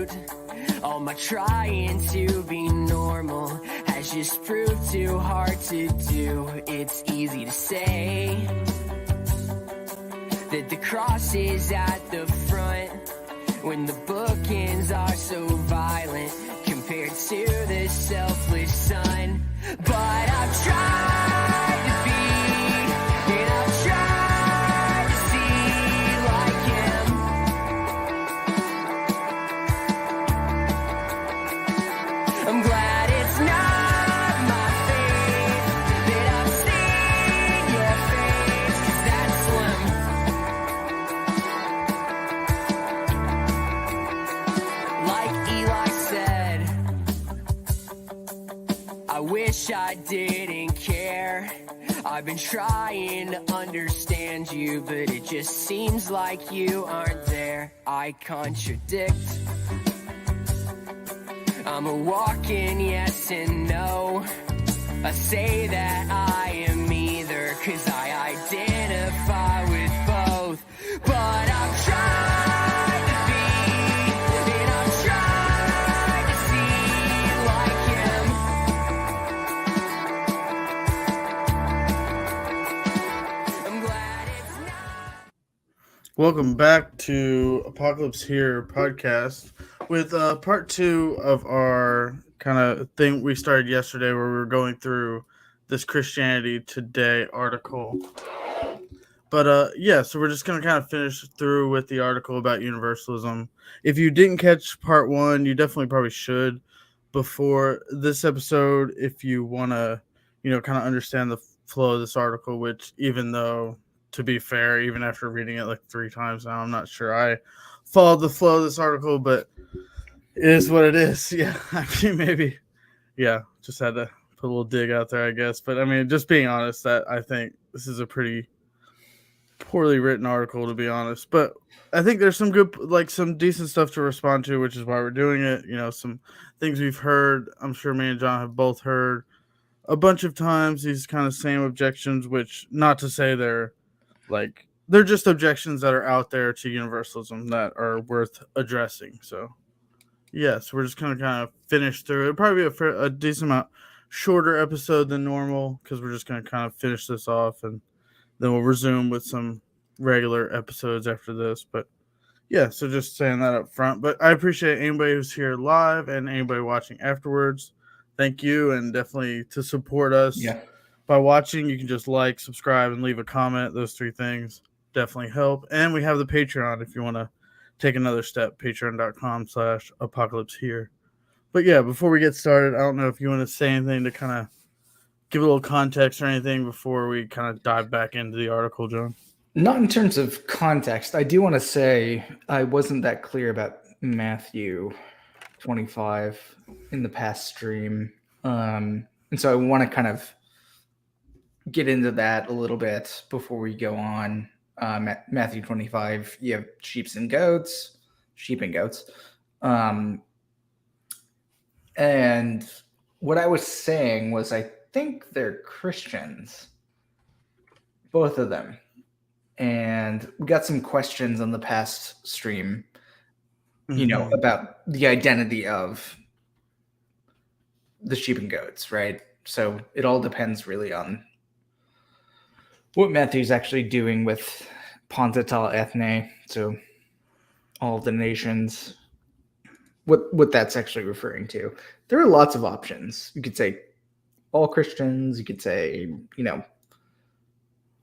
fruit. All my trying to be normal has just proved too hard to do. It's easy to say that the cross is at the front when the bookends are so violent compared to the selfless son. But I've tried to be, and I've tried to see like him. I'm glad it's not my fate that I've seen your face, 'cause that's slim. Like Eli said, I wish I didn't care. I've been trying to understand you, but it just seems like you aren't there. I contradict. I'm a walking yes and no. I say that I am either, 'cause I identify with both. But I've tried to be, and I've tried to see like him. I'm glad it's not. Welcome back to Apocalypse Here podcast with part 2 of our kind of thing we started yesterday where we were going through this Christianity Today article. But so we're just going to kind of finish through with the article about universalism. If you didn't catch part 1, you definitely probably should before this episode if you want to, kind of understand the flow of this article, which even though, to be fair, even after reading it like 3 times now, I'm not sure I followed the flow of this article, but it is what it is. Yeah, I mean, maybe, just had to put a little dig out there, I guess. But I mean, just being honest, that I think this is a pretty poorly written article, to be honest. But I think there's some good, like some decent stuff to respond to, which is why we're doing it. Some things we've heard. I'm sure me and John have both heard a bunch of times these kind of same objections, which not to say they're just objections that are out there to universalism that are worth addressing. So, yes, we're just going to kind of finish through. It'll probably be a decent amount shorter episode than normal because we're just going to kind of finish this off and then we'll resume with some regular episodes after this. But yeah, so just saying that up front. But I appreciate anybody who's here live and anybody watching afterwards. Thank you, and definitely to support us by watching, you can just like, subscribe, and leave a comment. Those 3 things definitely help. And we have the Patreon if you want to take another step, patreon.com/apocalypse here. But yeah, before we get started, I don't know if you want to say anything to kind of give a little context or anything before we kind of dive back into the article, John. Not in terms of context. I do want to say I wasn't that clear about Matthew 25 in the past stream. And so I want to kind of get into that a little bit before we go on. Matthew 25, you have sheep and goats. And what I was saying was I think they're Christians, both of them. And we got some questions on the past stream, about the identity of the sheep and goats, right? So it all depends really on what Matthew's actually doing with Ponta Tal Ethne, so all of the nations, what that's actually referring to. There are lots of options. You could say all Christians, you could say,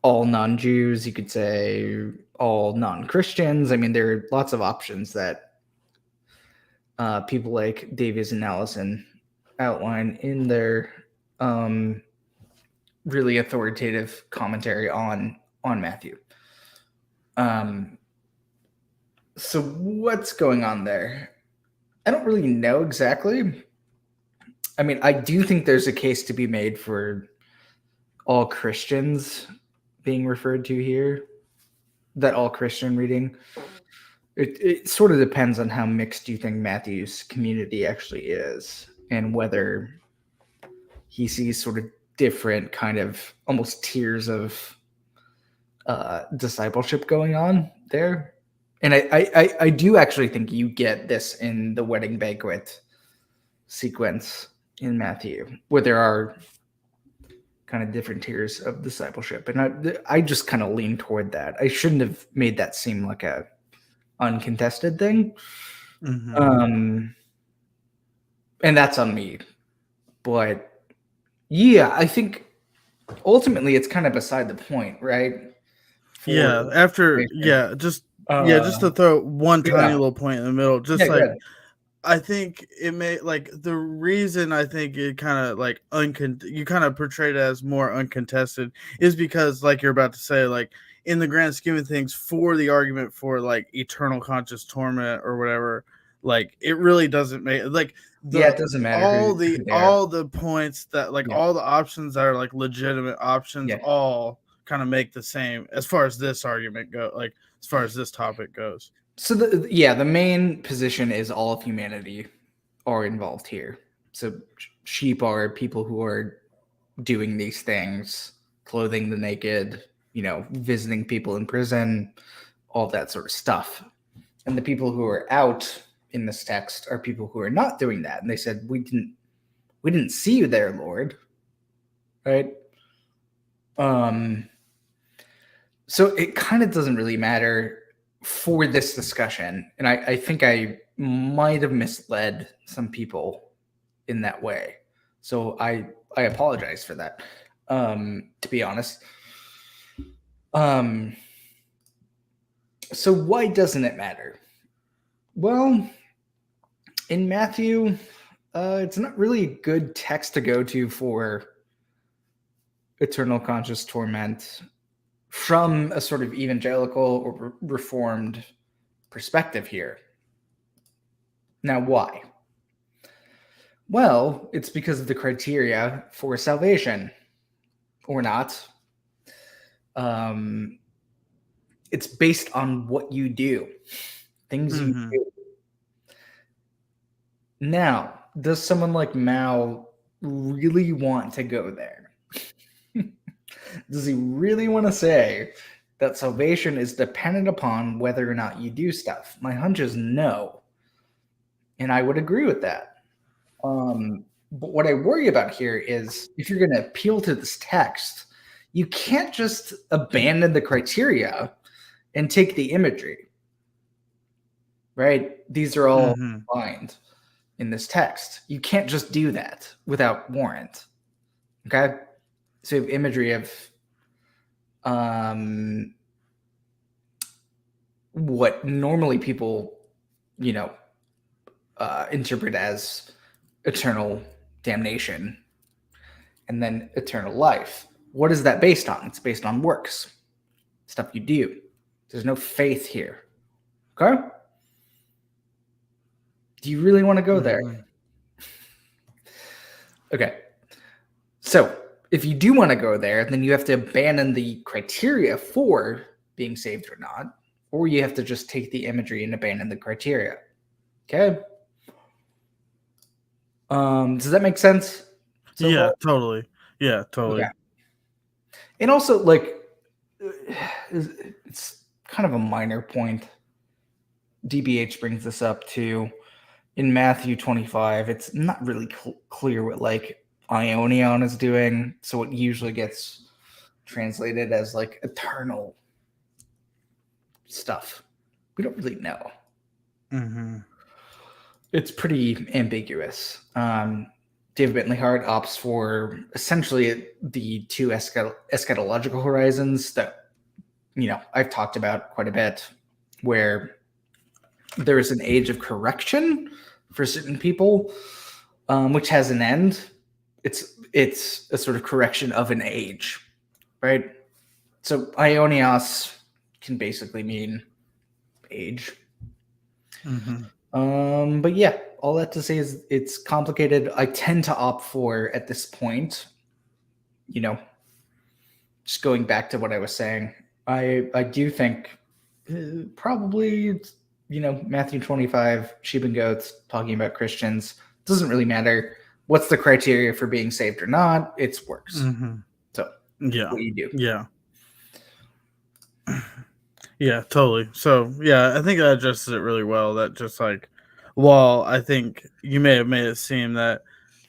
all non-Jews, you could say all non-Christians. I mean, there are lots of options that people like Davies and Allison outline in their really authoritative commentary on Matthew. So what's going on there? I don't really know exactly. I mean, I do think there's a case to be made for all Christians being referred to here, that all Christian reading. It sort of depends on how mixed you think Matthew's community actually is and whether he sees sort of different kind of almost tiers of discipleship going on there. And I do actually think you get this in the wedding banquet sequence in Matthew, where there are kind of different tiers of discipleship. And I just kind of lean toward that. I shouldn't have made that seem like a uncontested thing. Mm-hmm. And that's on me. But yeah, I think ultimately it's kind of beside the point, right? Yeah. Just to throw one tiny Yeah. little point in the middle, just Yeah, go like ahead. I think it may like the reason I think it kind of like you kind of portrayed it as more uncontested is because like you're about to say like in the grand scheme of things for the argument for like eternal conscious torment or whatever, like it really doesn't make like Yeah, the it doesn't matter who they are. all the points that like Yeah. all the options that are like legitimate options Yeah. all kind of make the same as far as this argument go, like as far as this topic goes. So the main position is all of humanity are involved here. So sheep are people who are doing these things, clothing the naked, visiting people in prison, all that sort of stuff. And the people who are out in this text are people who are not doing that. And they said, we didn't see you there, Lord. Right? So it kind of doesn't really matter for this discussion. And I think I might have misled some people in that way. So I apologize for that, to be honest. So why doesn't it matter? Well, in Matthew, it's not really a good text to go to for eternal conscious torment from a sort of evangelical or reformed perspective here. Now, why? Well, it's because of the criteria for salvation, or not. It's based on what you do, things you do. Now, does someone like Mao really want to go there? Does he really want to say that salvation is dependent upon whether or not you do stuff? My hunch is no. And I would agree with that. But what I worry about here is if you're going to appeal to this text, you can't just abandon the criteria and take the imagery, right? These are all defined in this text. You can't just do that without warrant. Okay? So you have imagery of what normally people, interpret as eternal damnation and then eternal life. What is that based on? It's based on works, stuff you do. There's no faith here. Okay? Do you really want to go there? Okay. So if you do want to go there, then you have to abandon the criteria for being saved or not, or you have to just take the imagery and abandon the criteria. Okay? Does that make sense? So yeah, totally. Yeah, totally. Okay. And also, like, it's kind of a minor point. DBH brings this up too. In Matthew 25, it's not really clear what, like, Ionion is doing. So it usually gets translated as, like, eternal stuff. We don't really know. It's pretty ambiguous. David Bentley Hart opts for essentially the two eschatological horizons that, I've talked about quite a bit, where there is an age of correction for certain people, which has an end. It's a sort of correction of an age, right? So Ionios can basically mean age. But yeah, all that to say is it's complicated. I tend to opt for, at this point, just going back to what I was saying, I do think probably, Matthew 25, sheep and goats, talking about Christians, doesn't really matter. What's the criteria for being saved or not? It's works. So yeah, what do you do? Yeah. Yeah, totally. So yeah, I think that addresses it really well. That just like, while I think you may have made it seem that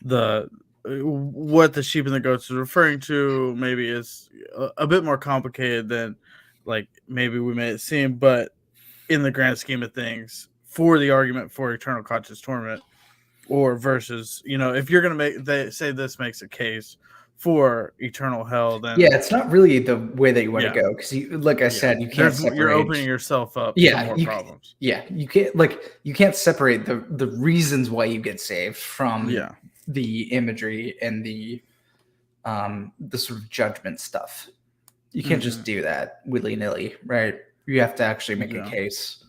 the what the sheep and the goats is referring to maybe is a bit more complicated than like maybe we made it seem, but in the grand scheme of things, for the argument for eternal conscious torment, or versus, if you're gonna make they say this makes a case for eternal hell, Yeah, then it's not really the way that you want to yeah, go because you, like I yeah, said, you can't you're separate. opening yourself up to Yeah, more problems. you can't you can't separate the reasons why you get saved from Yeah. the imagery and the sort of judgment stuff. You can't just Hmm. do that willy-nilly, right? You have to actually make a Yeah. case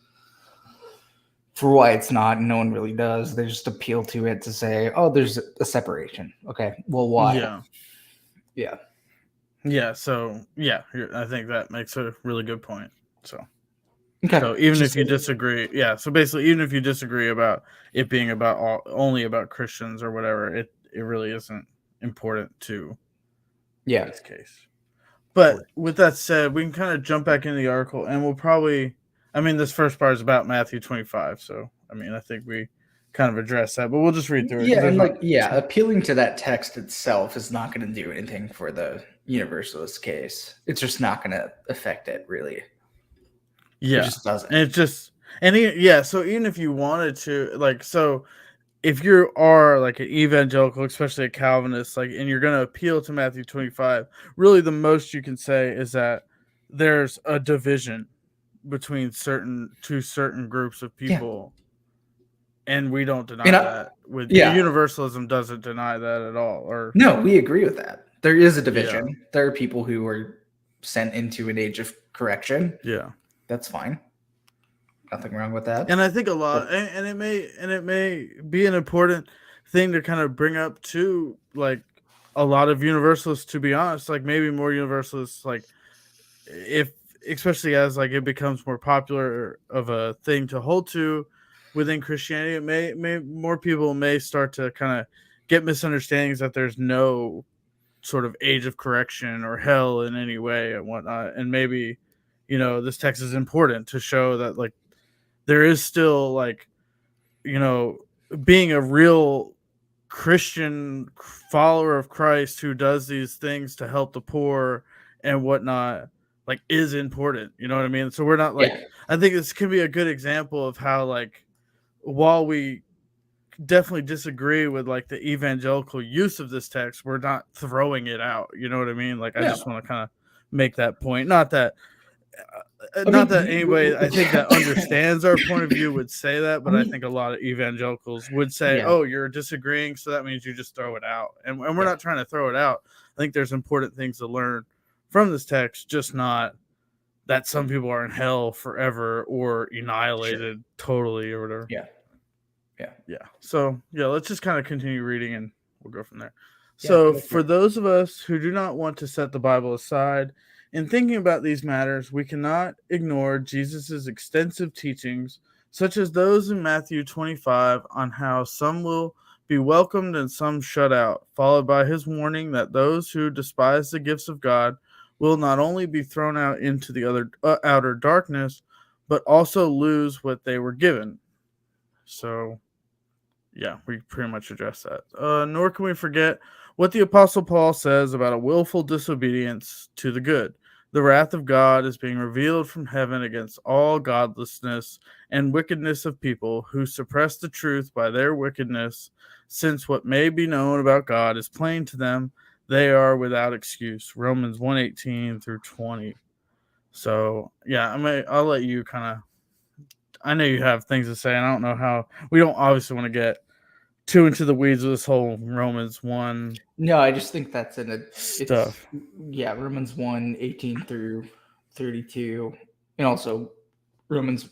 for why it's not, and no one really does. They just appeal to it to say, oh, there's a separation. Okay, well, why? Yeah. Yeah. Yeah. So yeah, I think that makes a really good point. So Okay. even if Just you disagree, yeah. So basically, even if you disagree about it being about only about Christians or whatever, it really isn't important to yeah. its case. But with that said, we can kind of jump back into the article, and we'll probably. I mean, this first part is about Matthew 25, so I mean, I think we kind of addressed that, but we'll just read through it because Yeah, there's and not. appealing to that text itself is not going to do anything for the Universalist case. It's just not going to affect it, really. It Yeah, just doesn't. and it just yeah. So even if you wanted to, like, so if you are like an evangelical, especially a Calvinist, like, and you're going to appeal to Matthew 25, really the most you can say is that there's a division between two certain groups of Yeah. people, and we don't And deny that. With yeah, Universalism doesn't deny that at all. Or no, we agree with that. There is a yeah, division. There are people who are sent into an age of correction. yeah. That's fine. Nothing wrong with that. And I think a But lot, and it may be an important thing to kind of bring up too, like a lot of Universalists, to be honest, like maybe more Universalists, like if especially as like it becomes more popular of a thing to hold to within Christianity, it may more people may start to kind of get misunderstandings that there's no sort of age of correction or hell in any way and whatnot, and maybe this text is important to show that like there is still like you know being a real Christian follower of Christ who does these things to help the poor and whatnot, like, is important. You know what I mean? So we're not like, yeah, I think this can be a good example of how, like, while we definitely disagree with like the evangelical use of this text, we're not throwing it out. You know what I mean? Like, I no. just want to kind of make that point. I Not mean, that anybody I think that understands our point of view would say that, I but I mean, think a lot of evangelicals would say, yeah, "Oh, you're disagreeing, so that means you just throw it out." And we're yeah, not trying to throw it out. I think there's important things to learn from this text, just not that some people are in hell forever or sure, annihilated totally or whatever. yeah, yeah, Yeah. So yeah, let's just kind of continue reading and we'll go from there. yeah. So Go for for it. those of us who do not want to set the Bible aside, in thinking about these matters, we cannot ignore Jesus' extensive teachings, such as those in Matthew 25 on how some will be welcomed and some shut out, followed by his warning that those who despise the gifts of God will not only be thrown out into the outer darkness, but also lose what they were given. So yeah, we pretty much addressed that. Nor can we forget what the Apostle Paul says about a willful disobedience to the good. The wrath of God is being revealed from heaven against all godlessness and wickedness of people who suppress the truth by their wickedness, since what may be known about God is plain to them, they are without excuse. Romans 1:18 through 20. So yeah, I'll let you kind of, I know you have things to say, and I don't know how, we don't obviously want to get too into the weeds of this whole Romans 1 No, I just think that's it's stuff. yeah, Romans 1:18 through 32, and also Romans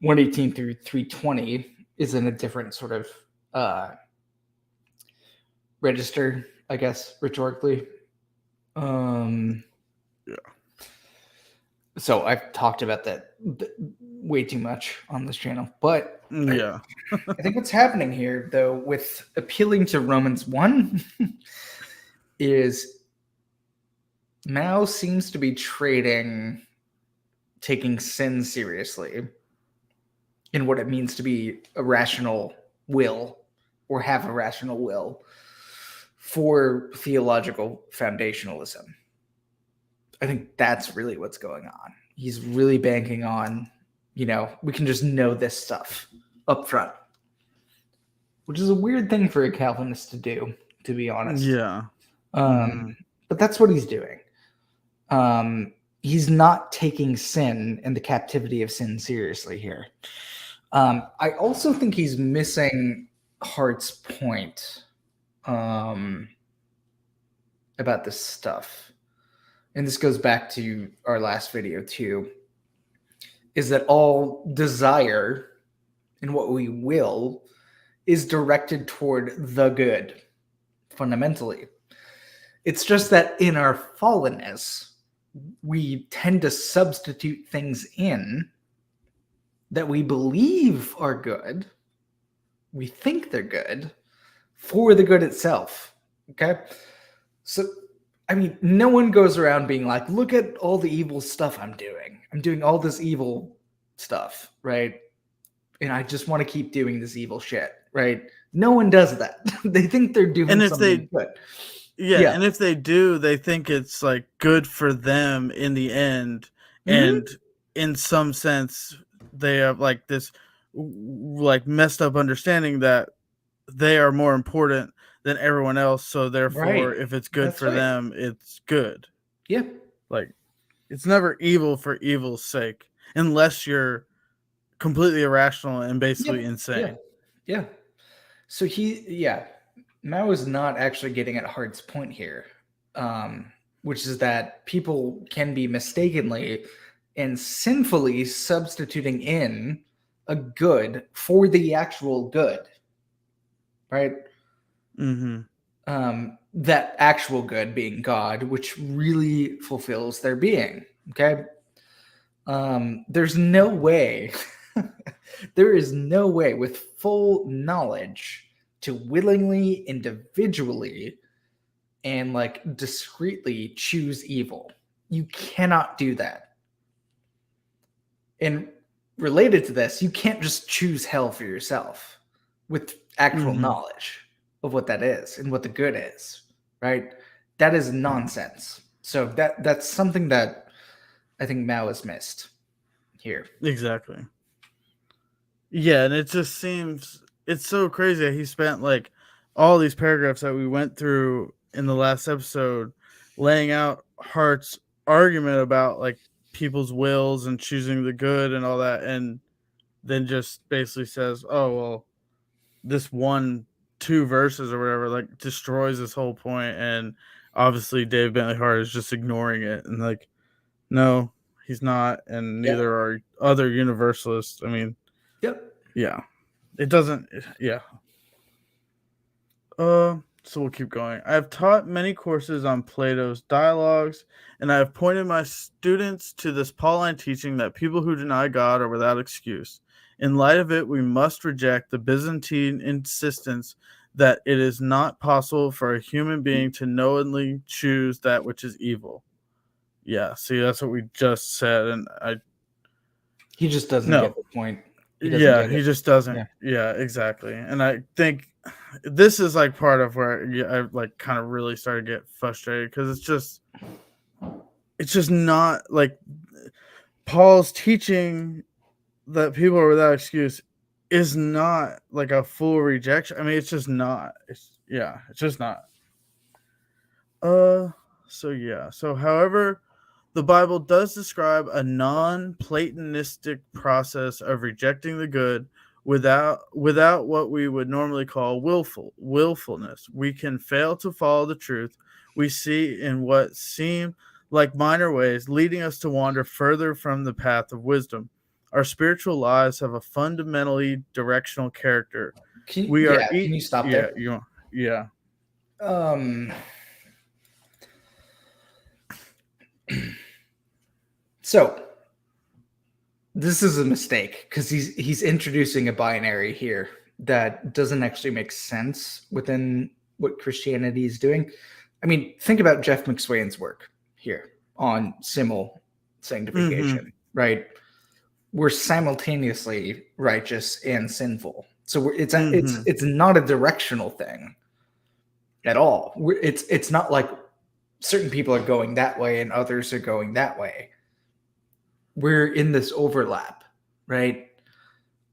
1:18 through 3:20 is in a different sort of register, I guess, rhetorically. Yeah. So I've talked about that way too much on this channel, but Yeah. I think what's happening here, though, with appealing to Romans 1 is Mao seems to be trading taking sin seriously in what it means to be a rational will or have a rational will for theological foundationalism. I think that's really what's going on. He's really banking on, we can just know this stuff up front, which is a weird thing for a Calvinist to do, to be honest. Yeah. But that's what he's doing. He's not taking sin and the captivity of sin seriously here. I also think he's missing Hart's point about this stuff. And this goes back to our last video too, is that all desire and what we will is directed toward the good, fundamentally. It's just that in our fallenness, we tend to substitute things in that we believe are good, we think they're good, for the good itself. Okay? So, no one goes around being like, look at all the evil stuff I'm doing. I'm doing all this evil stuff, right? And I just want to keep doing this evil shit, right? No one does that. They think they're doing something good. Yeah, and if they do, they think it's like good for them in the end. And in some sense, they have like this like messed up understanding that they are more important than everyone else. So therefore, if it's good for them, it's good. Yeah. Like it's never evil for evil's sake, unless you're completely irrational and basically insane. Yeah. So Mao is not actually getting at Hart's point here, which is that people can be mistakenly and sinfully substituting in a good for the actual good, right? That actual good being God, which really fulfills their being, okay? There's no way, there is no way with full knowledge to willingly, individually, and like discreetly choose evil. You cannot do that. And related to this, you can't just choose hell for yourself with actual knowledge of what that is and what the good is, right? That is nonsense. So that's something that I think Mao has missed here. Exactly. Yeah, and it just seems it's so crazy that he spent like all these paragraphs that we went through in the last episode laying out Hart's argument about like people's wills and choosing the good and all that, and then just basically says, oh well, this 2 verses or whatever like destroys this whole point. And obviously Dave Bentley Hart is just ignoring it, and like no, he's not, and neither are other Universalists. Yeah, it doesn't. Yeah. So we'll keep going. I have taught many courses on Plato's dialogues, and I have pointed my students to this Pauline teaching that people who deny God are without excuse. In light of it, we must reject the Byzantine insistence that it is not possible for a human being to knowingly choose that which is evil. Yeah, see, that's what we just said, and he just doesn't get the point. He just doesn't. Yeah, exactly. And I think this is like part of where I like kind of really started to get frustrated, because it's just not like Paul's teaching that people are without excuse is not like a full rejection. It's just not. It's just not. So however, the Bible does describe a non-Platonistic process of rejecting the good without what we would normally call willfulness. We can fail to follow the truth we see in what seem like minor ways, leading us to wander further from the path of wisdom. Our spiritual lives have a fundamentally directional character. Can you stop there? Yeah. So this is a mistake, because he's introducing a binary here that doesn't actually make sense within what Christianity is doing. Think about Jeff McSwain's work here on simul sanctification, right? We're simultaneously righteous and sinful. So it's Mhm. it's not a directional thing at all. It's not like certain people are going that way and others are going that way. We're in this overlap, right?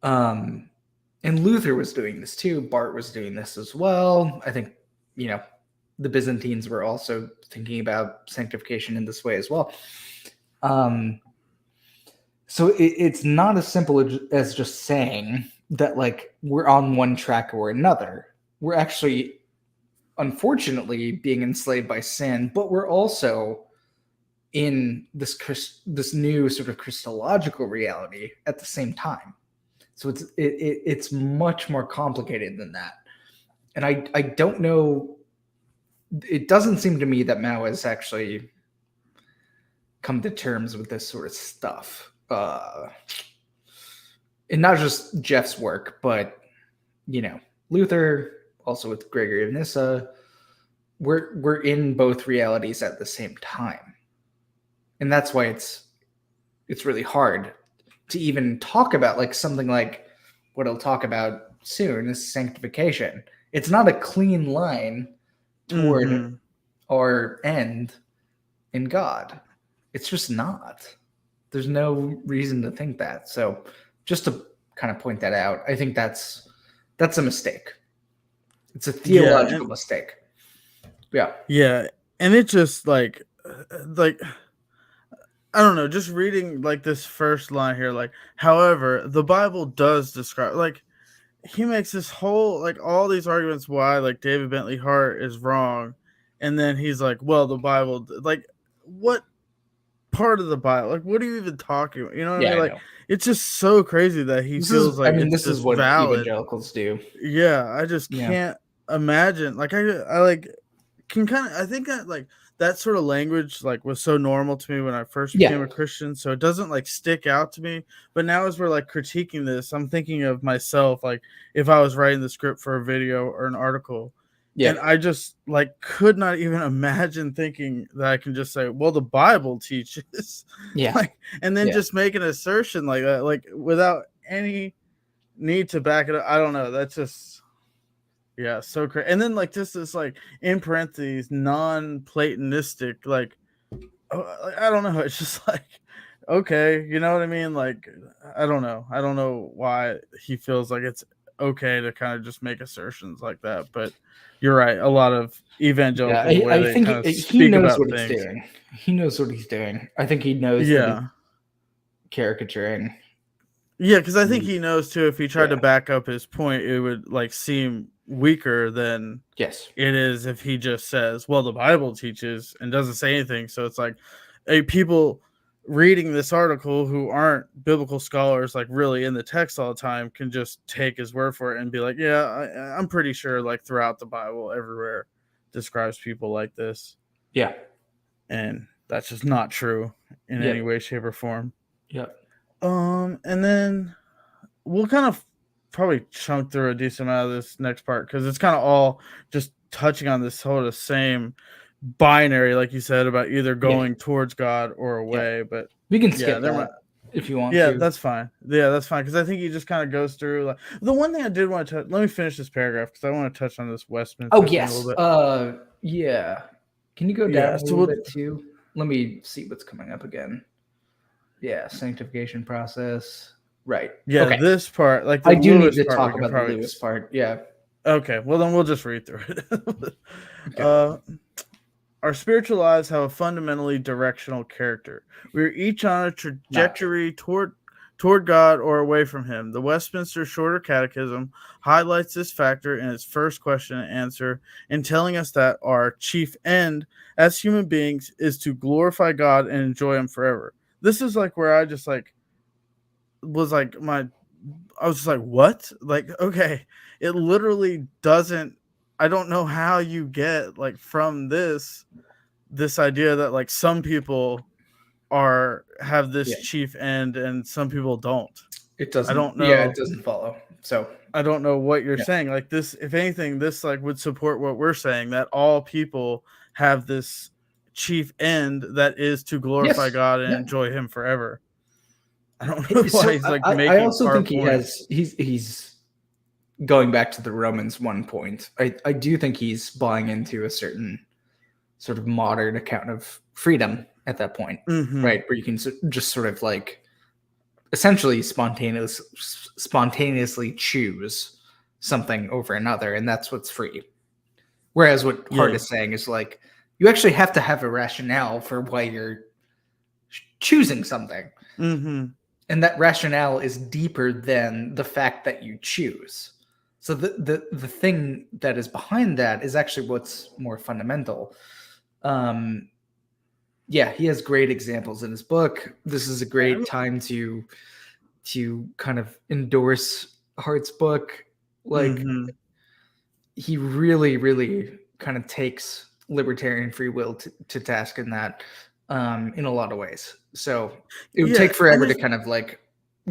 And Luther was doing this too. Bart was doing this as well. I think, the Byzantines were also thinking about sanctification in this way as well. So it's not as simple as just saying that, like, we're on one track or another. We're actually, unfortunately, being enslaved by sin, but we're also in this new sort of Christological reality at the same time. So it's much more complicated than that. And I don't know. It doesn't seem to me that Mao has actually come to terms with this sort of stuff. And not just Jeff's work, but Luther, also with Gregory of Nyssa, we're in both realities at the same time, and that's why it's really hard to even talk about, like, something like what I'll talk about soon is sanctification. It's not a clean line toward Mhm. our end in God. It's just not. There's no reason to think that. So just to kind of point that out, I think that's a mistake. It's a Yeah, theological mistake. Yeah. yeah, and it just like I don't know, just reading like this first line here, like, however, the Bible does describe, like, he makes this whole, like, all these arguments why, like, David Bentley Hart is wrong, and then he's like, well, the Bible, like, what part of the Bible, like, what are you even talking about? You know what I Yeah, mean? I Like, know. it's just so crazy that he feels like it's This is just what valid. evangelicals do. Yeah, I just Yeah. can't imagine. Like, I like can kind of, I think that, like, that sort of language, like, was so normal to me when I first became Yeah. a Christian, so it doesn't, like, stick out to me. But now as we're, like, critiquing this, I'm thinking of myself, like, if I was writing the script for a video or an article, Yeah. and I just, like, could not even imagine thinking that I can just say, well, the Bible teaches, Yeah. like, and then Yeah. just make an assertion like that, like, without any need to back it up. I don't know. That's just, yeah, so crazy. And then, like, just this, like, in parentheses, non-Platonistic, like, I don't know. It's just like, okay, you know what I mean? Like, I don't know. I don't know why he feels like it's okay to kind of just make assertions like that. But you're right. A lot of Yeah. evangelical, the way I they think kind of he speak knows about what he's things. doing. He knows what he's doing. I think he knows that he's Yeah. caricaturing. Yeah, because I think he knows too, if he tried to Yeah. back up his point, it would, like, seem weaker than Yes. it is if he just says, well, the Bible teaches, and doesn't say anything. So it's like, people reading this article who aren't biblical scholars, like, really in the text all the time, can just take his word for it and be like, yeah, I'm pretty sure, like, throughout the Bible, everywhere describes people like this. Yeah. And that's just not true in any Yep. way, shape, or form. Yep. And then we'll kind of probably chunk through a decent amount of this next part, because it's kind of all just touching on this sort of same binary, like you said, about either going towards God or away. But We can yeah, skip there that might, if you want yeah, to. that's fine. Yeah, that's fine, because I think he just kind of goes through, like, the one thing I did want to touch. Let me finish this paragraph because I want to touch on this Westminster Oh, thing a yes. little bit. Yeah. Can you go down Yeah, a so little bit too? Let me see what's coming up again. Yeah, sanctification process. Right. yeah, Okay. this part, like the I do need Lewis to part, we talk can about the probably. Lewis part. Yeah. Okay, well then we'll just read through it. Okay. Our spiritual lives have a fundamentally directional character. We are each on a trajectory toward God or away from Him. The Westminster Shorter Catechism highlights this factor in its first question and answer, in telling us that our chief end as human beings is to glorify God and enjoy Him forever. This is, like, where I just, like, was like, I was just like, what? Like, okay, it literally doesn't. I don't know how you get, like, from this idea that, like, some people have this Yeah. chief end and some people don't. It I doesn't. don't Yeah, know. it doesn't follow. So I don't know what you're yeah. saying. Like, this, if anything, this, like, would support what we're saying, that all people have this chief end that is to glorify Yes. God and Yeah. enjoy Him forever. I don't know So why he's like I making also our think point. he's going back to the Romans 1 point. I do think he's buying into a certain sort of modern account of freedom at that point, Mm-hmm. right? Where you can just sort of like essentially spontaneously choose something over another, and that's what's free. Whereas what Hart Yeah. is saying is like you actually have to have a rationale for why you're choosing something. Mm-hmm. And that rationale is deeper than the fact that you choose. So the thing that is behind that is actually what's more fundamental. Yeah, he has great examples in his book. This is a great time to kind of endorse Hart's book. Like Mm-hmm. he really kind of takes libertarian free will to task in that in a lot of ways. So it would Yeah, take and forever to there's kind of like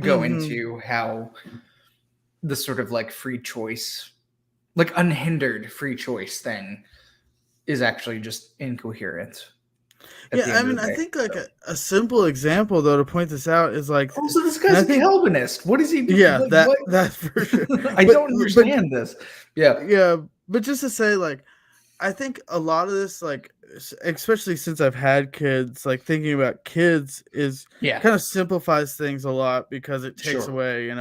go mm-hmm. into how the sort of like free choice, like unhindered free choice thing is actually just incoherent at Yeah, the I end of mean, the I day. think like So. a simple example though to point this out is like, Also, this and guy's I a think Calvinist. What is he yeah, like? that What? that's for sure. I But don't but understand this. Yeah, yeah, but just to say like, I think a lot of this like, especially since I've had kids, like thinking about kids is yeah, kind of simplifies things a lot because it takes sure. away,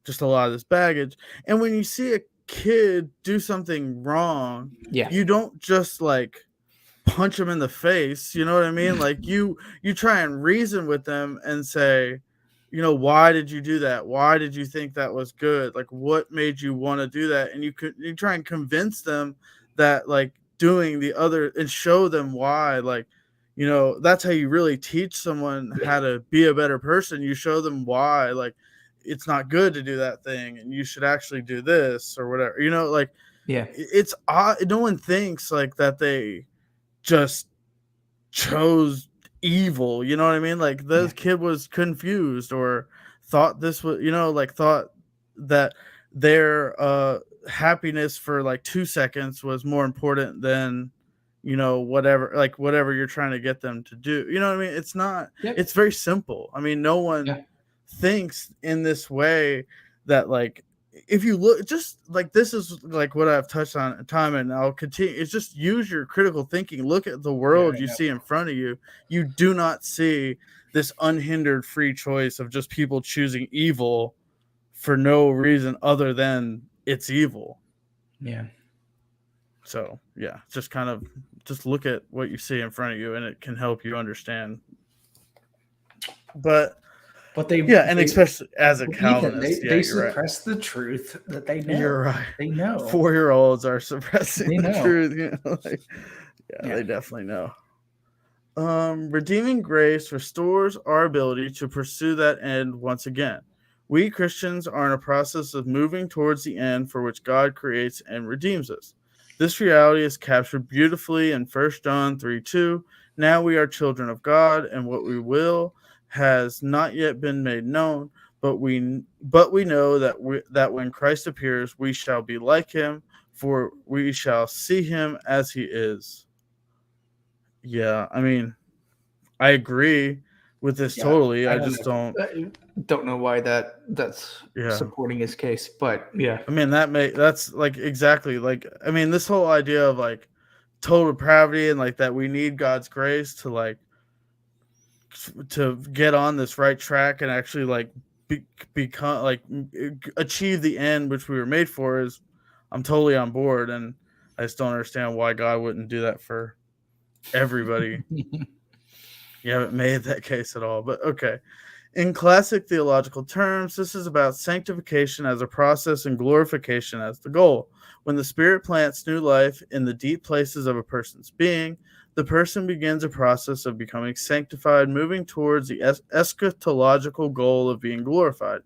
just a lot of this baggage. And when you see a kid do something wrong, Yeah, you don't just like punch them in the face, you know what I mean? Like you try and reason with them and say, why did you do that? Why did you think that was good? Like what made you want to do that? And you try and convince them that like doing the other and show them why, like, that's how you really teach someone yeah, how to be a better person. You show them why, like, it's not good to do that thing and you should actually do this or whatever, like yeah, it's odd. No one thinks like that they just chose evil, you know what I mean? Like yeah, this kid was confused or thought this was, like thought that their happiness for like 2 seconds was more important than whatever you're trying to get them to do. You know what I mean? It's not, yep, it's very simple. I mean, no one yeah, thinks in this way that like if you look just like this is like what I've touched on time and I'll continue. It's just use your critical thinking. Look at the yeah. world I you know. see in front of you. You do not see this unhindered free choice of just people choosing evil for no reason other than it's evil. Yeah, So yeah, just kind of just look at what you see in front of you and it can help you understand. But but yeah, and especially as a Ethan, Calvinist, yeah, they you're right. suppress the truth that they know. You're right. They know. 4-year-olds are suppressing They the know. truth. Yeah, Yeah. they definitely know. Redeeming grace restores our ability to pursue that end once again. We Christians are in a process of moving towards the end for which God creates and redeems us. This reality is captured beautifully in 1 John 3:2. Now we are children of God, and what we will has not yet been made known, but we know that when Christ appears, we shall be like him, for we shall see him as he is. Yeah, I mean, I agree with this Yeah. totally. I I don't just don't. know. I don't know why that's Yeah, supporting his case, but yeah. I mean that's like exactly like I mean this whole idea of like total depravity and like that we need God's grace to like to get on this right track and actually like become like achieve the end which we were made for is I'm totally on board, and I just don't understand why God wouldn't do that for everybody. You haven't made that case at all, but okay. In classic theological terms, this is about sanctification as a process and glorification as the goal. When the Spirit plants new life in the deep places of a person's being, the person begins a process of becoming sanctified, moving towards the eschatological goal of being glorified.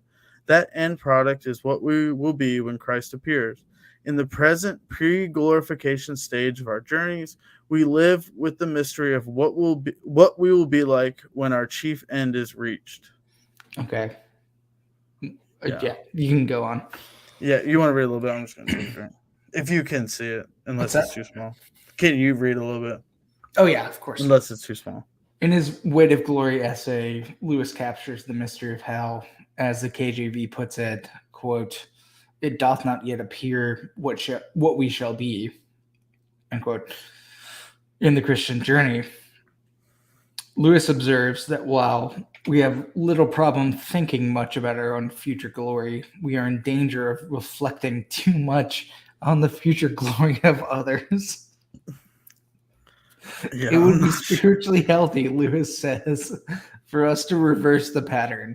That end product is what we will be when Christ appears. In the present pre-glorification stage of our journeys, we live with the mystery of what we will be like when our chief end is reached. Okay. Yeah. Yeah, you can go on. Yeah, you want to read a little bit? I'm just going to take a drink. If you can see it, What's unless it's that? too small. Can you read a little bit? Oh yeah, of course. Unless it's too small. In his Weight of Glory essay, Lewis captures the mystery of hell, as the KJV puts it, quote, "It doth not yet appear what we shall be," end quote, in the Christian journey. Lewis observes that while we have little problem thinking much about our own future glory, we are in danger of reflecting too much on the future glory of others. Yeah, It would I'm be not sure. spiritually healthy, Lewis says, for us to reverse the pattern.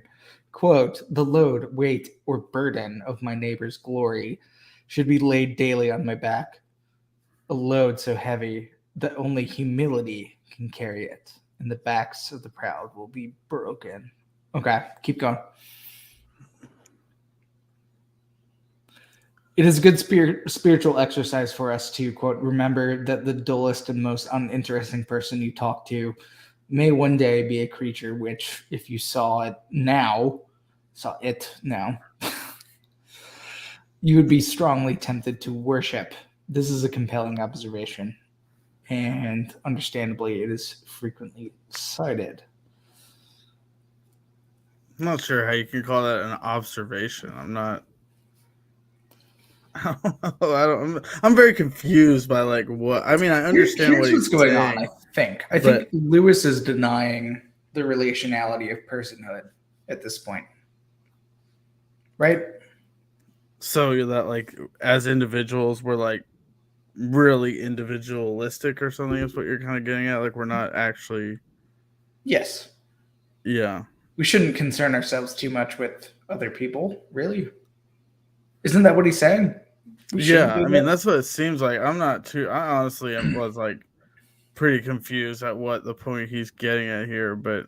Quote, "The load, weight, or burden of my neighbor's glory should be laid daily on my back, a load so heavy that only humility can carry it, and the backs of the proud will be broken." Okay, keep going. It is good spiritual exercise for us to, quote, "remember that the dullest and most uninteresting person you talk to may one day be a creature which, if you saw it now, you would be strongly tempted to worship." This is a compelling observation, and understandably, it is frequently cited. I'm not sure how you can call that an observation. I'm not. I don't know. I'm very confused by like what. I mean, I understand Here's what what's he's going saying. on, I think. I but- think Lewis is denying the relationality of personhood at this point. Right? So that like as individuals, we're like really individualistic or something. Is what you're kind of getting at. Like we're not actually. Yes. Yeah. We shouldn't concern ourselves too much with other people, really. Isn't that what he's saying? Yeah, I mean that's what it seems like. I'm not too. I honestly was like pretty confused at what the point he's getting at here, but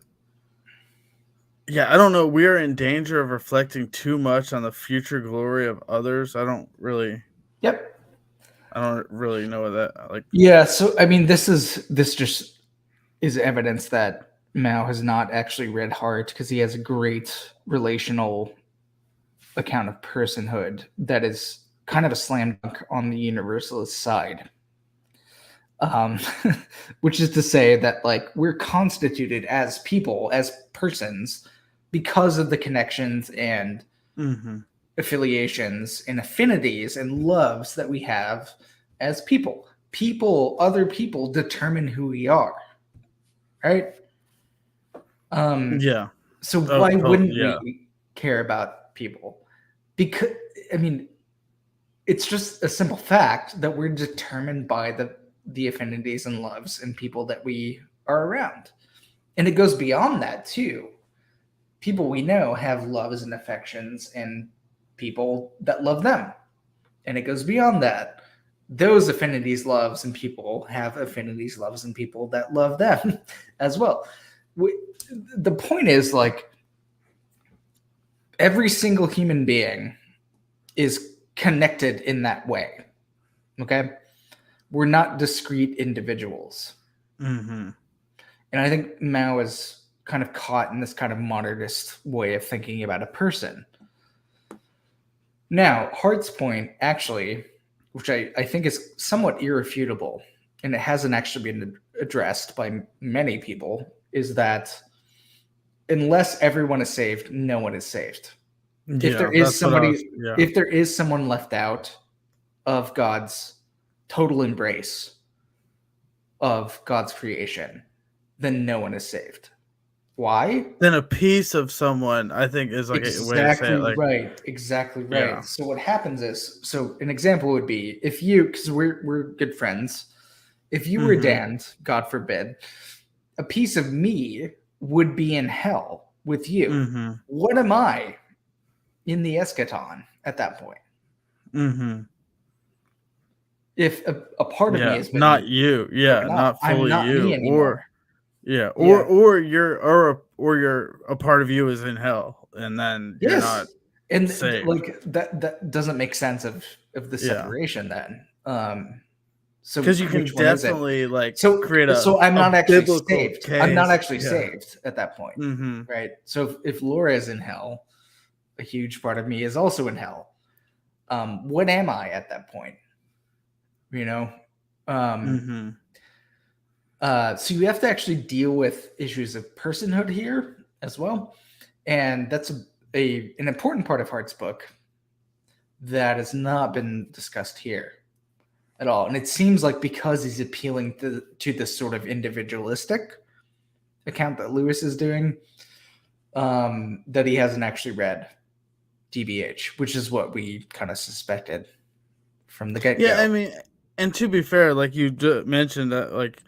yeah, I don't know. We are in danger of reflecting too much on the future glory of others. I don't really know what that like. Yeah, so I mean this just is evidence that Mao has not actually read Hart, because he has a great relational account of personhood that is kind of a slam dunk on the universalist side. Which is to say that like we're constituted as people, as persons, because of the connections and affiliations and affinities and loves that we have as people. Other people determine who we are, right? Yeah. So why wouldn't yeah. we care about people? Because I mean, it's just a simple fact that we're determined by the affinities and loves and people that we are around. And it goes beyond that too. People we know have loves and affections and people that love them. And it goes beyond that. Those affinities, loves, and people have affinities, loves, and people that love them as well. The point is, like, every single human being is connected in that way. Okay? We're not discrete individuals. And I think Mao is kind of caught in this kind of modernist way of thinking about a person. Now, Hart's point, actually, which I think is somewhat irrefutable, and it hasn't actually been addressed by many people, is that unless everyone is saved, no one is saved. If there is if there is someone left out of God's total embrace of God's creation, then no one is saved. Why? Then a piece of someone, I think, is like a way to say it. Like, Exactly right. Yeah. So what happens is, so an example would be if you, because we're good friends, if you were damned, God forbid, a piece of me would be in hell with you. What am I in the eschaton at that point? If a part of me is not you, not fully I'm not you, me anymore. or you're a part of you is in hell, and then you're not saved. Like that doesn't make sense of the separation then. So because you can definitely like create a so I'm not actually saved. Case. I'm not actually saved at that point, Mm-hmm. right? So if Laura is in hell, a huge part of me is also in hell. What am I at that point? You know, So you have to actually deal with issues of personhood here as well. And that's an important part of Hart's book that has not been discussed here at all. And it seems like because he's appealing to this sort of individualistic account that Lewis is doing, that he hasn't actually read DBH, which is what we kind of suspected from the get-go. Yeah, I mean, and to be fair, like you mentioned that, like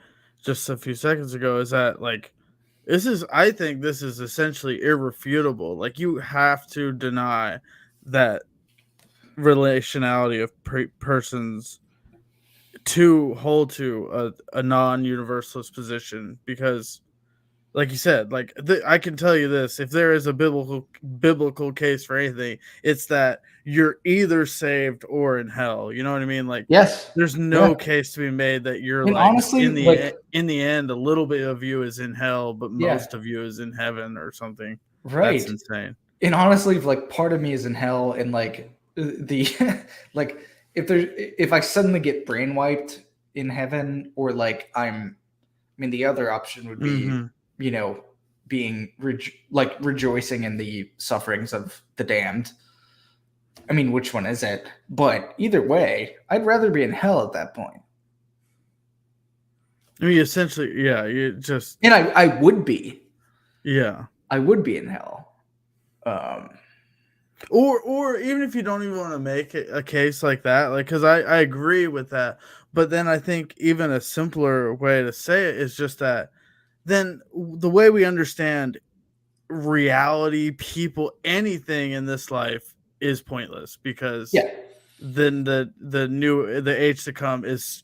just a few seconds ago, is that like I think this is essentially irrefutable. Like you have to deny that relationality of persons to hold to a non-universalist position, because like you said, like I can tell you this: if there is a biblical case for anything, it's that you're either saved or in hell. You know what I mean? Like, yes, there's no case to be made that you're and like honestly, in the end, a little bit of you is in hell, but most of you is in heaven or something. Right? That's insane. And honestly, like part of me is in hell, and like the like if I suddenly get brain wiped in heaven, or like the other option would be being rejoicing in the sufferings of the damned. I mean, which one is it? But either way, I'd rather be in hell at that point. I mean, essentially, yeah, you just... And I would be. Yeah. I would be in hell. Or even if you don't even want to make it a case like that, like, because I agree with that. But then I think even a simpler way to say it is just that then the way we understand reality, people, anything in this life is pointless, because then the age to come is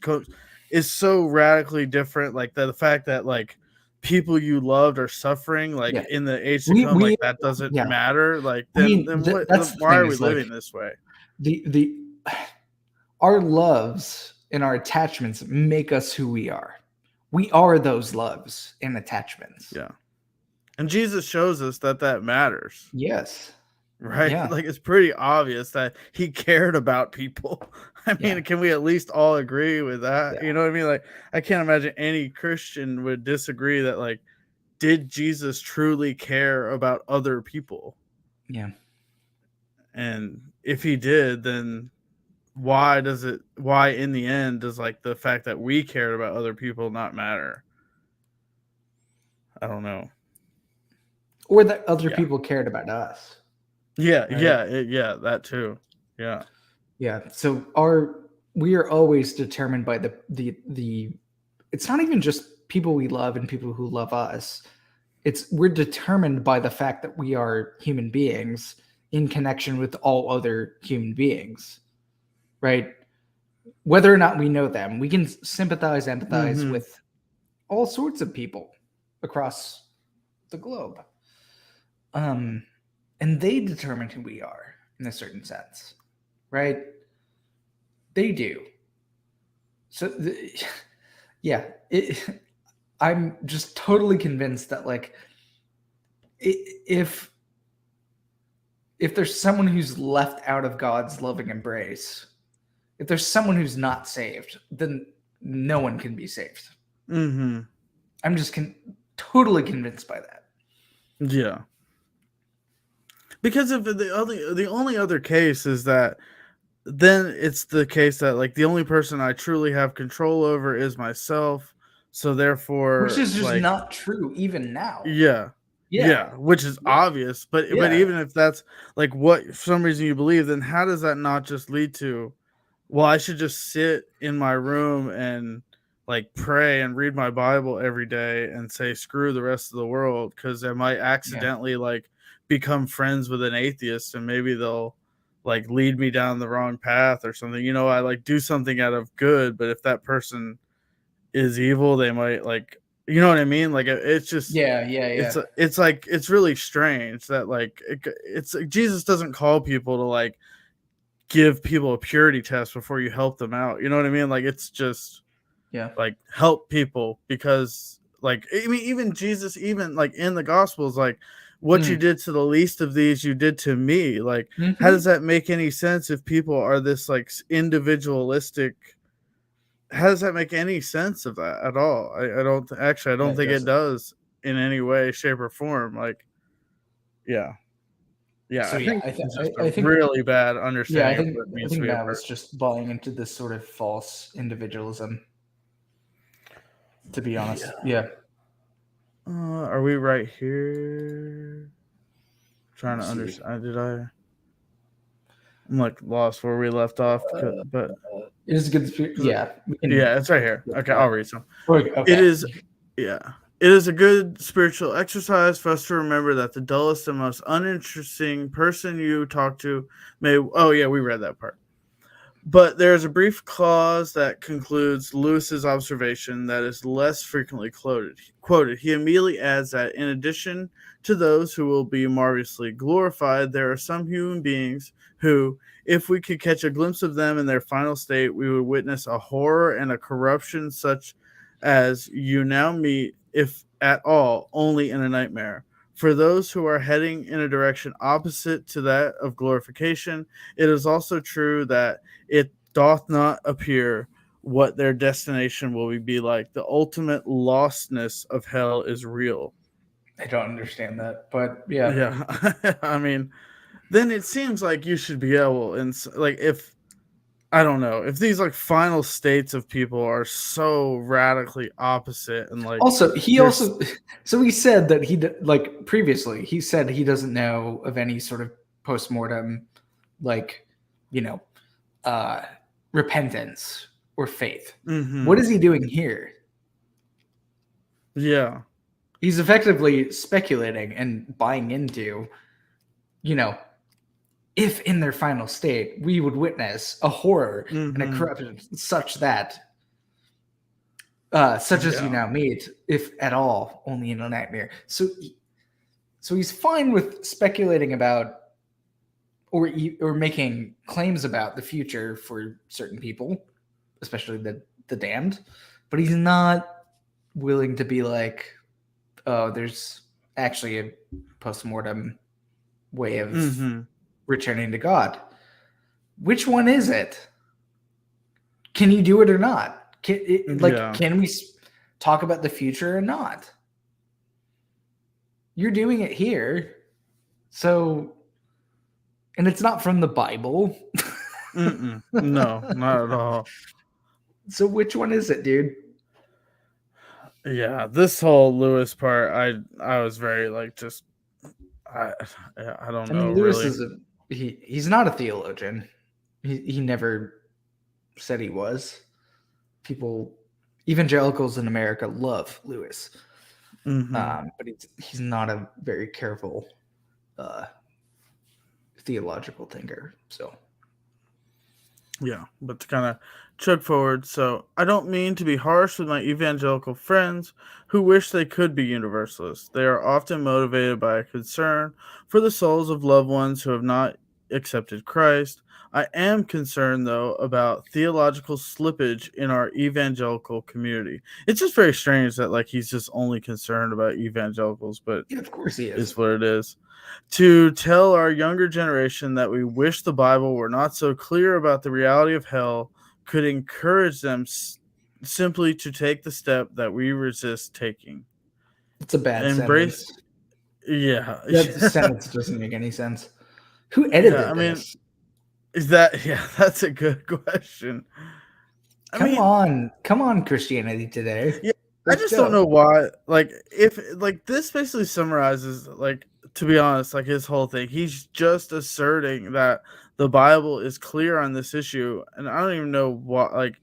so radically different. Like the fact that like people you loved are suffering, like in the age to come, like that doesn't matter. Like then why are we living this way? Our loves and our attachments make us who we are. We are those loves and attachments. Yeah. And Jesus shows us that matters. Yes. Right? Yeah. Like it's pretty obvious that he cared about people. I mean, can we at least all agree with that? Yeah. You know what I mean? Like, I can't imagine any Christian would disagree that, like, did Jesus truly care about other people? Yeah. And if he did, then why in the end does like the fact that we cared about other people not matter? I don't know. Or that other people cared about us. Yeah, right? Yeah, that too. Yeah. Yeah. So we are always determined by the it's not even just people we love and people who love us. We're determined by the fact that we are human beings in connection with all other human beings. Right? Whether or not we know them, we can sympathize, empathize with all sorts of people across the globe. And they determine who we are in a certain sense, right? They do. So, I'm just totally convinced that, like, if there's someone who's left out of God's loving embrace, if there's someone who's not saved, then no one can be saved. Mm-hmm. I'm just totally convinced by that. Yeah. Because if the only other case is that then it's the case that like the only person I truly have control over is myself. So therefore, which is just like, not true even now. Yeah, which is obvious. But even if that's like what for some reason you believe, then how does that not just lead to, well, I should just sit in my room and like pray and read my Bible every day and say screw the rest of the world, because I might accidentally like become friends with an atheist and maybe they'll like lead me down the wrong path or something. You know, I like do something out of good, but if that person is evil, they might like, you know what I mean? Like it's just it's like it's really strange that like it's Jesus doesn't call people to like give people a purity test before you help them out. You know what I mean? Like it's just like help people, because like I mean even Jesus, even like in the Gospels, like what you did to the least of these you did to me. Like how does that make any sense if people are this like individualistic how does that make any sense of that at all? I don't actually. I don't think it doesn't. does in any way, shape, or form. Like, yeah, yeah. So I yeah, think I, th- it's just a I think really bad yeah, understanding of what it I means to think be a Matt was person. just buying into this sort of false individualism. To be honest, yeah. Are we right here? Trying to Let's see. understand. Did I? I'm like lost where we left off, but It is a good. Yeah, we can. yeah, it's right here. Okay, I'll read some. It Okay. is, yeah. It is a good spiritual exercise for us to remember that the dullest and most uninteresting person you talk to may. Oh, yeah, we read that part. But there is a brief clause that concludes Lewis's observation that is less frequently quoted. He immediately adds that in addition to those who will be marvelously glorified, there are some human beings who, if we could catch a glimpse of them in their final state, we would witness a horror and a corruption such as you now meet, if at all, only in a nightmare. For those who are heading in a direction opposite to that of glorification, it is also true that it doth not appear what their destination will be like. The ultimate lostness of hell is real. I don't understand that, but yeah. Yeah. I mean, then it seems like you should be able, and like, if I don't know, if these like final states of people are so radically opposite, and like Also, there's so he said that like previously he said he doesn't know of any sort of postmortem, like, you know, uh, repentance or faith. What is he doing here? Yeah. He's effectively speculating and buying into, you know, if in their final state we would witness a horror and a corruption such that such as you now meet, if at all, only in a nightmare. So he's fine with speculating about or making claims about the future for certain people, especially the damned, but he's not willing to be like, oh, there's actually a postmortem way of returning to God. Which one is it? Can you do it or not? Can we talk about the future or not? You're doing it here, so, and it's not from the Bible. No, not at all. So which one is it, dude? Yeah, this whole Lewis part, I was very like just I don't know. I mean, Lewis really. is he's not a theologian. He never said he was. People, evangelicals in America love Lewis, but he's not a very careful theological thinker. So yeah, but to kind of chug forward, so I don't mean to be harsh with my evangelical friends who wish they could be universalists. They are often motivated by a concern for the souls of loved ones who have not accepted Christ. I am concerned, though, about theological slippage in our evangelical community. It's just very strange that like he's just only concerned about evangelicals, but yeah, of course he is. what it is. To tell our younger generation that we wish the Bible were not so clear about the reality of hell could encourage them simply to take the step that we resist taking. It's a bad Embrace. sentence. Yeah. That sentence doesn't make any sense. Who edited this? Is that, yeah, that's a good question. Come on, Christianity Today. Yeah, I just don't know why. Like, if like this basically summarizes, like, to be honest, like his whole thing. He's just asserting that the Bible is clear on this issue, and I don't even know what. Like,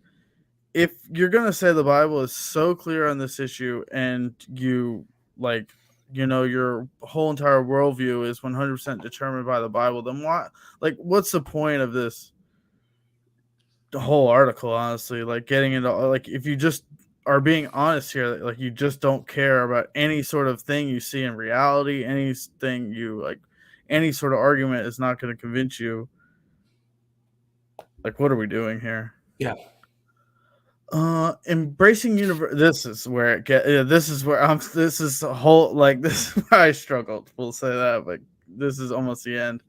if you're gonna say the Bible is so clear on this issue, and you like, your whole entire worldview is 100% determined by the Bible, then what? Like, what's the point of this? The whole article, honestly, like getting into like if you just are being honest here, like you just don't care about any sort of thing you see in reality, anything you like, any sort of argument is not going to convince you. Like, what are we doing here? Yeah. Embracing this is where it get. This is where this is a whole like this is where I struggled. We'll say that, but this is almost the end.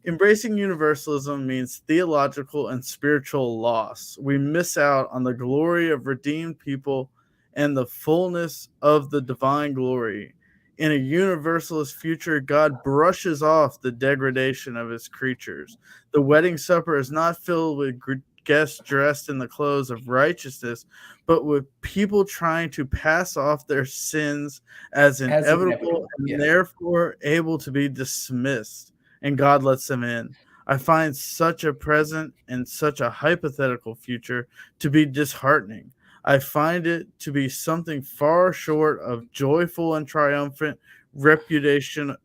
Embracing universalism means theological and spiritual loss. We miss out on the glory of redeemed people and the fullness of the divine glory. In a universalist future, God brushes off the degradation of his creatures. The wedding supper is not filled with guests dressed in the clothes of righteousness, but with people trying to pass off their sins as inevitable and therefore able to be dismissed, and God lets them in. I find such a present and such a hypothetical future to be disheartening. I find it to be something far short of joyful and triumphant repudiation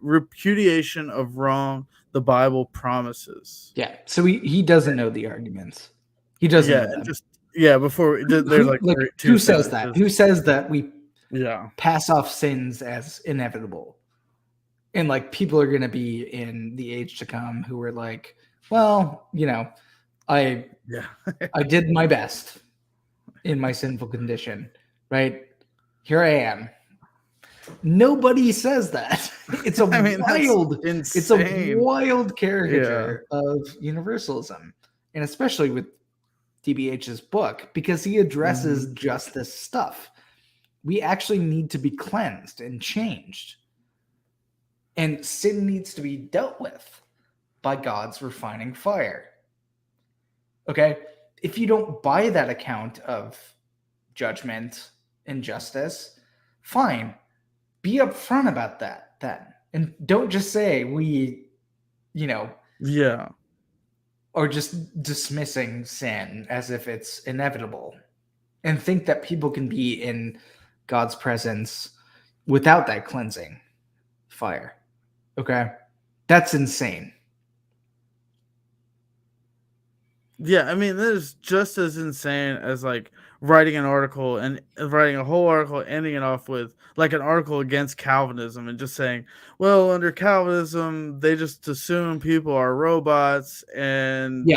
of wrong the Bible promises. Yeah. So he doesn't know the arguments. He doesn't know them. Before there's like who says that? Who says that we Yeah. pass off sins as inevitable? And like people are going to be in the age to come who are like, well, you know, I did my best in my sinful condition, right? Here I am. Nobody says that. It's a it's a wild caricature of universalism, and especially with DBH's book, because he addresses just this stuff. We actually need to be cleansed and changed. And sin needs to be dealt with by God's refining fire. Okay? If you don't buy that account of judgment and justice, fine. Be upfront about that then. And don't just say or just dismissing sin as if it's inevitable and think that people can be in God's presence without that cleansing fire. Okay? That's insane. Yeah, I mean, that is just as insane as like writing an article and writing a whole article, ending it off with like an article against Calvinism and just saying, well, under Calvinism, they just assume people are robots and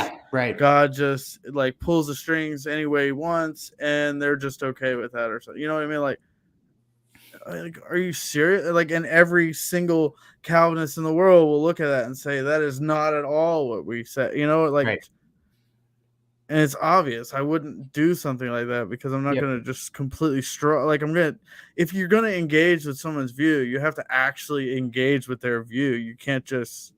God just like pulls the strings any way he wants and they're just okay with that or something. You know what I mean? Like, are you serious? Like, and every single Calvinist in the world will look at that and say that is not at all what we said. You know, like. Right. And it's obvious I wouldn't do something like that because I'm not going to just completely if you're going to engage with someone's view, you have to actually engage with their view. You can't just,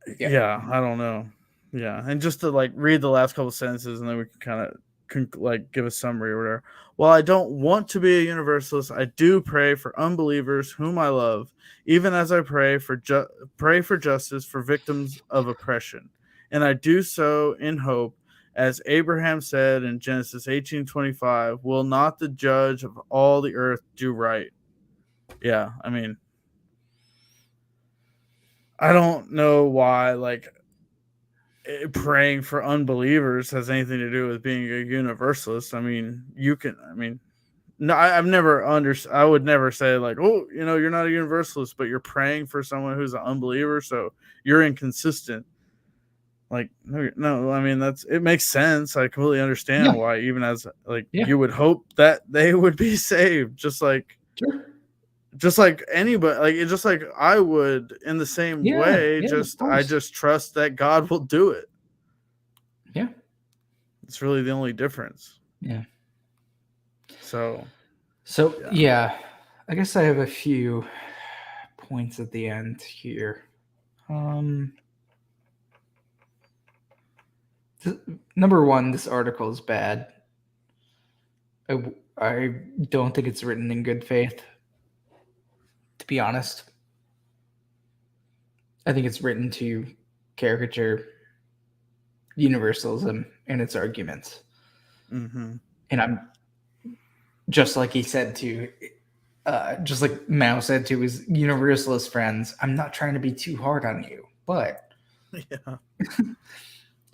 I don't know. Yeah. And just to like read the last couple sentences and then we can kind of give a summary or whatever. While I don't want to be a universalist, I do pray for unbelievers whom I love, even as I pray for justice for victims of oppression. And I do so in hope, as Abraham said in Genesis 18:25, will not the judge of all the earth do right? Yeah, I mean, I don't know why, like, praying for unbelievers has anything to do with being a universalist. I mean, no, I would never say like, oh, you're not a universalist, but you're praying for someone who's an unbeliever, so you're inconsistent. Like, no, I mean, it makes sense. I completely understand why, even as like you would hope that they would be saved, just like anybody, like it's just like I would in the same way. I just trust that God will do it. Yeah, it's really the only difference. Yeah. So I guess I have a few points at the end here. Number one, this article is bad. I don't think it's written in good faith, to be honest. I think it's written to caricature universalism and its arguments. Mm-hmm. And I'm just like he said to, just like Mao said to his universalist friends, I'm not trying to be too hard on you, but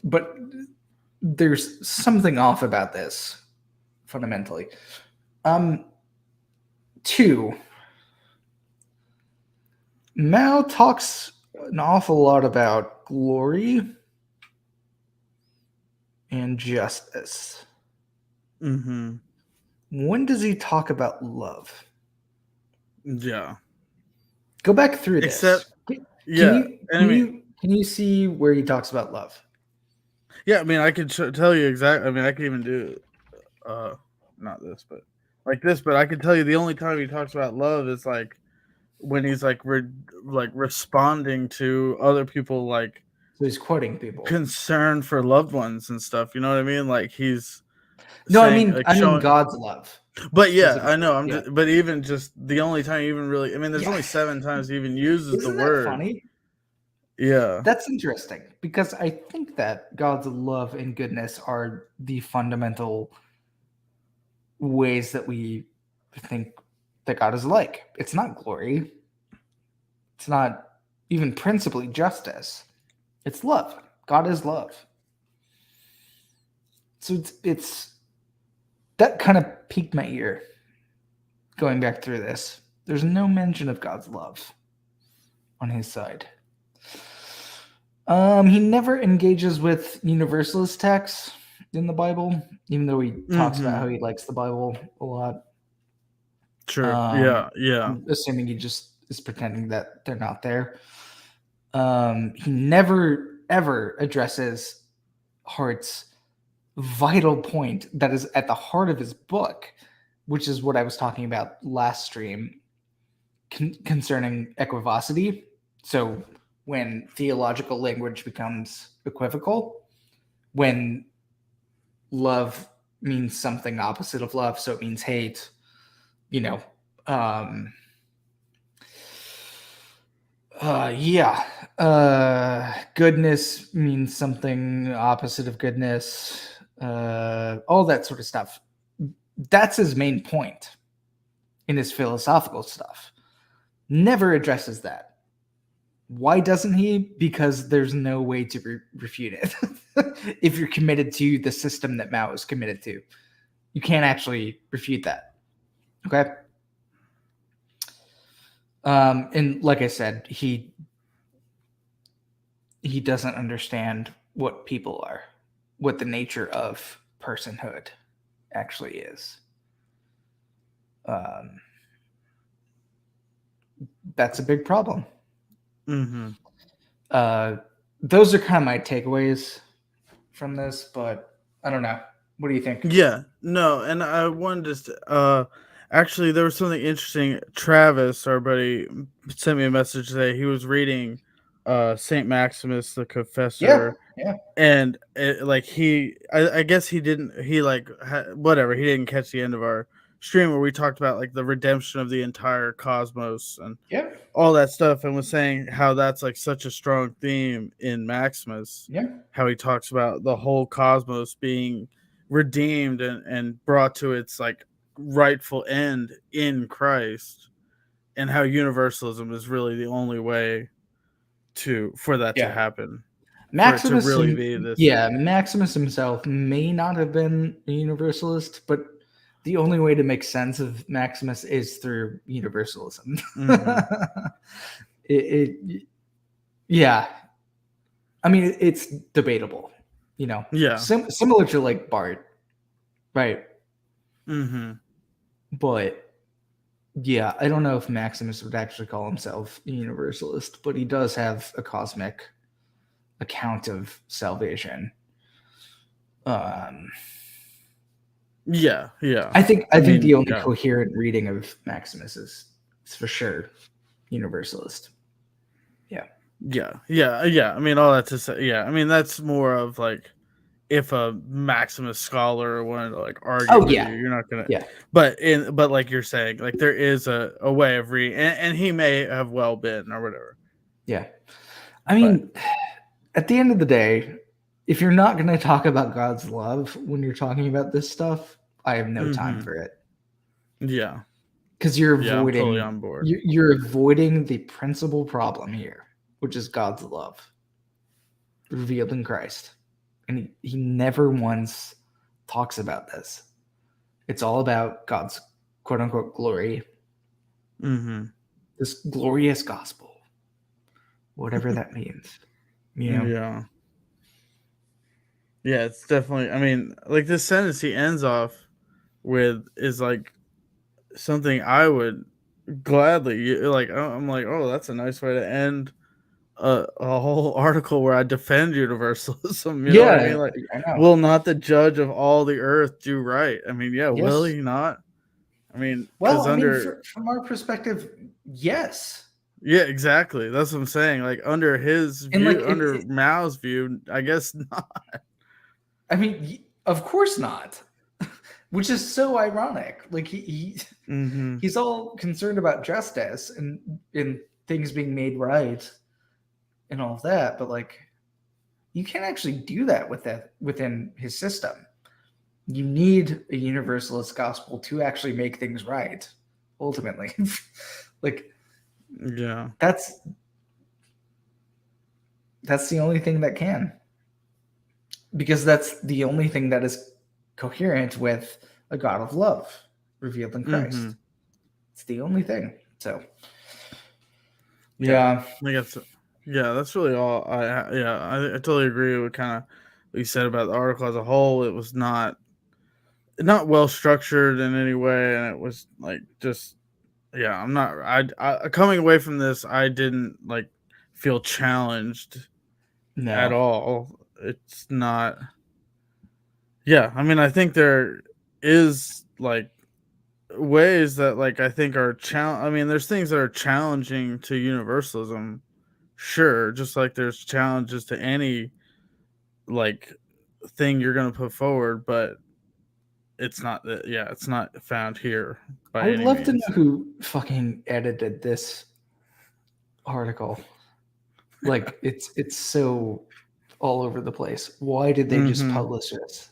but there's something off about this fundamentally. Two, Mao talks an awful lot about glory and justice. Mm-hmm. When does he talk about love? Yeah. Go back through this. Yeah, and I mean, can you see where he talks about love? yeah, I mean, I could tell you exactly. I mean, I could even do, uh, not this, but like this. But I could tell you the only time he talks about love is like when he's like like responding to other people, like So he's quoting people. concern for loved ones and stuff. You know what I mean? Like he's No, saying, like I mean showing. God's love But yeah, I know. specifically. I'm Yeah. just, but even just the only time he even really, I mean, there's Yeah. only 7 times he even uses the Isn't that word. funny? Yeah. That's interesting because I think that God's love and goodness are the fundamental ways that we think that God is like. It's not glory. It's not even principally justice. It's love. God is love. So it's that kind of piqued my ear going back through this. There's no mention of God's love on his side. He never engages with universalist texts in the Bible, even though he talks about how he likes the Bible a lot. Sure. Yeah. Yeah. I'm assuming he just is pretending that they're not there. He never ever addresses Hart's vital point that is at the heart of his book, which is what I was talking about last stream concerning equivocity. So when theological language becomes equivocal, when love means something opposite of love, so it means hate, you know, goodness means something opposite of goodness, all that sort of stuff. That's his main point in his philosophical stuff. Never addresses that. Why doesn't he? Because there's no way to refute it. If you're committed to the system that Mao is committed to, you can't actually refute that. Okay. And like I said, he doesn't understand what people are, what the nature of personhood actually is. That's a big problem. Mm-hmm. Those are kind of my takeaways from this, but I don't know. What do you think? Yeah. No, and I wanted to. Actually, there was something interesting. Travis, our buddy, sent me a message today. He was reading, Saint Maximus the Confessor. Yeah. And like I guess he didn't, he like whatever, he didn't catch the end of our stream where we talked about like the redemption of the entire cosmos and Yeah. all that stuff, and was saying how that's like such a strong theme in Maximus. Yeah. How he talks about the whole cosmos being redeemed and brought to its like rightful end in Christ, and how universalism is really the only way for that to happen. Maximus, for it to really be this. Yeah, Maximus himself may not have been a universalist, but the only way to make sense of Maximus is through universalism. Mm-hmm. Yeah. I mean, it's debatable, you know. Yeah. Similar to like Bart, right? Mm-hmm. But yeah, I don't know if Maximus would actually call himself a universalist, but he does have a cosmic account of salvation. Yeah. I think the only coherent reading of Maximus is for sure universalist. Yeah. I mean, all that to say, yeah. I mean, that's more of like if a Maximus scholar wanted to like argue with you, you're not gonna. Yeah. But like you're saying, like there is a way of reading, and he may have well been or whatever. Yeah. I mean, at the end of the day, if you're not going to talk about God's love when you're talking about this stuff, I have no time for it. Yeah. Because you're avoiding, I'm totally on board. You're avoiding the principal problem here, which is God's love revealed in Christ. And he never once talks about this. It's all about God's quote unquote glory. Mm-hmm. This glorious gospel, whatever that means. You know? Yeah. Yeah, it's definitely, I mean, like this sentence he ends off with is like something I would gladly like. I'm like, oh, that's a nice way to end a whole article where I defend universalism. You know what I mean? Like, I know. will not the judge of all the earth do right? I mean, yeah, will Yes. he not? I mean, Well, because I mean, under from our perspective, yes. yeah, exactly. That's what I'm saying. Like under his And like view, under Mao's view, I guess not. I mean, of course not. Which is so ironic. Like Mm-hmm. he's all concerned about justice and things being made right and all of that, but like you can't actually do that within his system. You need a universalist gospel to actually make things right, ultimately. Like Yeah. that's the only thing that can. Because that's the only thing that is coherent with a God of love revealed in Christ. Mm-hmm. It's the only thing. So Yeah. I guess. Yeah, that's really all. I totally agree with kind of what you said about the article as a whole. It was not well structured in any way, and it was like just I'm not. I coming away from this, I didn't like feel challenged at no. all. It's not. Yeah, I mean, I think there is like ways that like I think are I mean, there's things that are challenging to universalism, sure, just like there's challenges to any like thing you're gonna put forward, but it's not that. Yeah, it's not found here I by would any love to means. know who fucking edited this article. Like it's so all over the place. Why did they just Mm-hmm. publish this?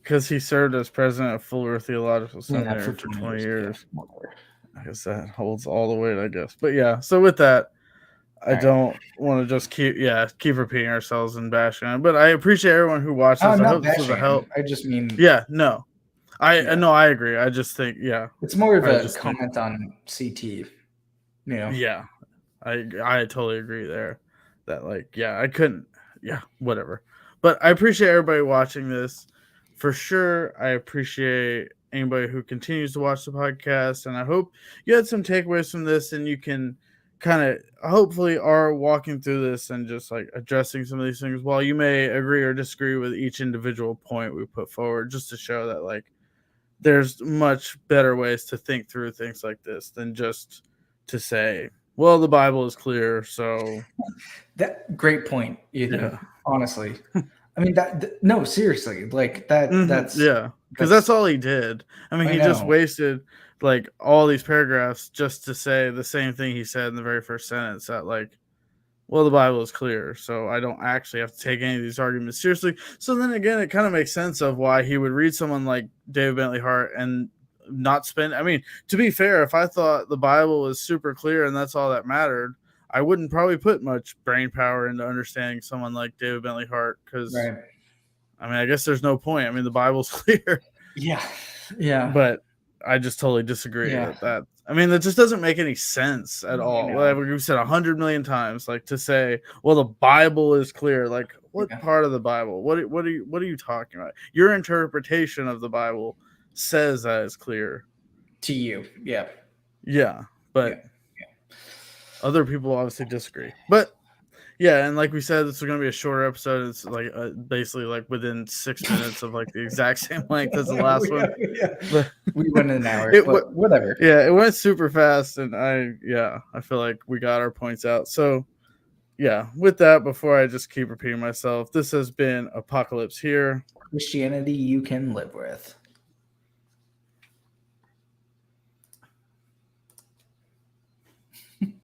Because he served as president of Fuller Theological Yeah, Seminary for for 20 20 years. Yeah, years. whatever. I guess that holds all the weight, I guess. But yeah, so with that, I All right. don't want to just keep repeating ourselves and bashing on it. But I appreciate everyone who watched this. I'm I not hope this was a bashing him. help. I just mean Yeah, no. Yeah. No, I agree. I just think, it's more of I a just think, comment on CT. You know. yeah, I totally agree there. That like, yeah, I couldn't, yeah, whatever. But I appreciate everybody watching this for sure. I appreciate anybody who continues to watch the podcast, and I hope you had some takeaways from this, and you can kind of hopefully are walking through this and just like addressing some of these things. While you may agree or disagree with each individual point we put forward, just to show that like there's much better ways to think through things like this than just to say, well, the Bible is clear, so That great point, Ethan. yeah. Honestly, I mean no, seriously, like that. Mm-hmm. Yeah, because that's all he did. I mean, I he just know. wasted like all these paragraphs just to say the same thing he said in the very first sentence. That like, well, the Bible is clear, so I don't actually have to take any of these arguments seriously. So then again, it kind of makes sense of why he would read someone like David Bentley Hart and not spend. I mean, to be fair, if I thought the Bible was super clear and that's all that mattered, I wouldn't probably put much brain power into understanding someone like David Bentley Hart because, Right. I mean, I guess there's no point. I mean, the Bible's clear. Yeah. Yeah. But I just totally disagree Yeah. that I mean, that just doesn't make any sense at all. Like we've said 100 million times, like to say, well, the Bible is clear. Like, what part of the Bible? What are you talking about? Your interpretation of the Bible says that it's clear to you. Yeah. Yeah, but other people obviously disagree. But yeah, and like we said, this is going to be a shorter episode. It's like basically like within 6 minutes of like the exact same length as the last one. But we went an hour, but whatever. Yeah, it went super fast, and I feel like we got our points out. So yeah, with that, before I just keep repeating myself, this has been Apocalypse here. Christianity you can live with.